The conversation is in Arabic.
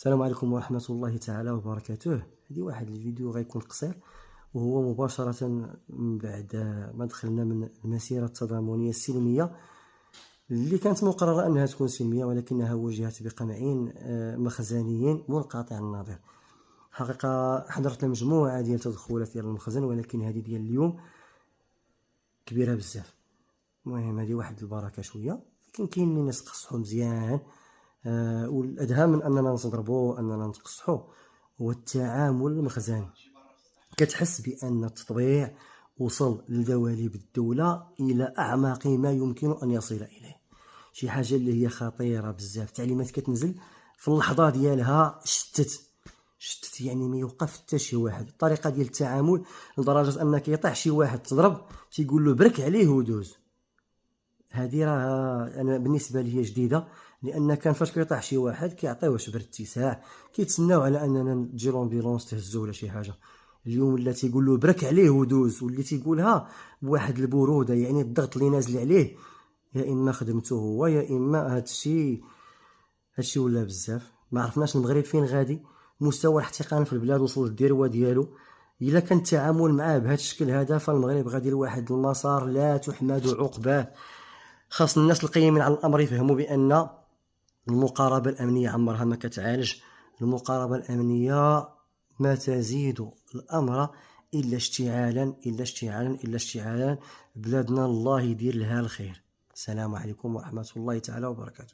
السلام عليكم ورحمة الله تعالى وبركاته. هذه واحد الفيديو غيكون قصير، وهو مباشرة من بعد ما دخلنا من المسيرة التضامنية السلمية اللي كانت مقررة أنها تكون سلمية، ولكنها وجهت بقمعين مخزنيين منقطع النظير. حقيقة حضرت مجموعة ديال التدخلات ديال المخزن، ولكن هذه ديال اليوم كبيرة بزاف. المهم هذه واحد البركة شوية، لكن كاين اللي الناس تقصحو مزيان. والأدهى من أننا نضربو أننا نتقصحو هو التعامل المخزني. كتحس بأن التطبيع وصل لدواليب الدولة إلى أعمق ما يمكن أن يصل إليه. شي حاجة اللي هي خطيرة بزاف. تعليمات كتنزل في اللحظة ديالها شتت يعني ما يوقف حتى شي واحد. الطريقة ديال التعامل لدرجة أنك يطيح شي واحد تضرب تيقول له برك عليه ودوز. هذه راه انا بالنسبه لي جديده، لان كان فاش كيطيح شي واحد كيعطيوه شبر اتساع، كيتسناو على اننا تجي لومبيلونس تهزو ولا شي حاجه. اليوم ولا تيقول له برك عليه ودوز، واللي تيقولها بواحد البروده، يعني الضغط اللي نازل عليه يا اما خدمته هو يا اما هادشي ولا بزاف. ما عرفناش المغرب فين غادي. مستوى الاحتقان في البلاد وصل للذروه ديالو. الا كان التعامل معاه بهذا الشكل هذا، فالمغرب غادي لواحد المسار لا تحمد عقباه. خاص الناس القيمين على الامر يفهموا بان المقاربه الامنيه عمرها ما كتعالج. المقاربه الامنيه ما تزيد الامر الا اشتعالا الا اشتعالا الا اشتعالا. بلادنا الله يدير لها الخير. السلام عليكم ورحمه الله تعالى وبركاته.